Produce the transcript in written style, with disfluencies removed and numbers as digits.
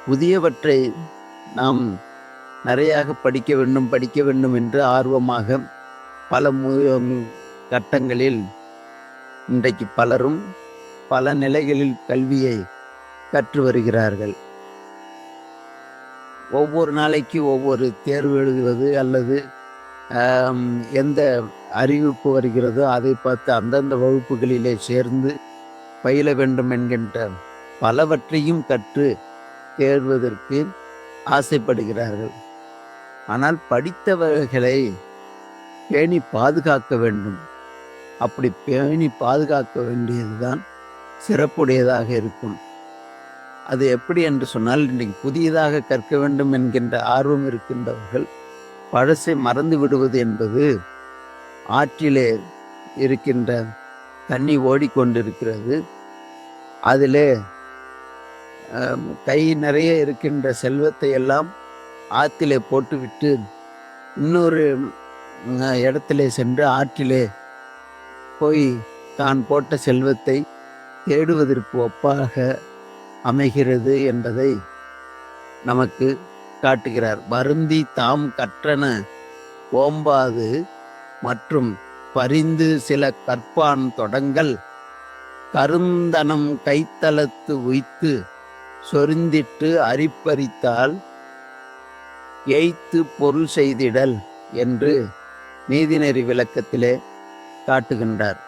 புதியவற்றை நாம் நிறையாக படிக்க வேண்டும் என்று ஆர்வமாக பல கட்டங்களில் இன்றைக்கு பலரும் பல நிலைகளில் கல்வியை கற்று வருகிறார்கள். ஒவ்வொரு நாளைக்கு ஒவ்வொரு தேர்வு எழுதுவது அல்லது எந்த அறிவிப்பு வருகிறதோ அதை பார்த்து அந்தந்த வகுப்புகளிலே சேர்ந்து பயில வேண்டும் என்கின்ற பலவற்றையும் கற்று தேர்வதற்கு ஆசைப்படுகிறார்கள். ஆனால் படித்தவர்களை பேணி பாதுகாக்க வேண்டும். அப்படி பேணி பாதுகாக்க வேண்டியதுதான் சிறப்புடையதாக இருக்கும். அது எப்படி என்று சொன்னால், இன்றைக்கு புதியதாக கற்க வேண்டும் என்கின்ற ஆர்வம் இருக்கின்றவர்கள் பழசை மறந்து விடுவது என்பது ஆற்றிலே இருக்கின்ற தண்ணி ஓடிக்கொண்டிருக்கிறது. அதிலே கை நிறைய இருக்கின்ற செல்வத்தை எல்லாம் ஆற்றிலே போட்டுவிட்டு இன்னொரு இடத்திலே சென்று ஆற்றிலே போய் தான் போட்ட செல்வத்தை தேடுவதற்கு ஒப்பாக அமைகிறது என்பதை நமக்கு காட்டுகிறார். வருந்தி தாம் கற்றன ஓம்பாது மற்றும் பரிந்து சில கற்பான் தொடங்கல் கருந்தனம் கைத்தலத்து உய்த்து சொரிந்திட்டு அரிப்பறித்தால் எய்த்து பொருள் செய்திடல் என்று நீதிநெறி விளக்கத்திலே காட்டுகின்றார்.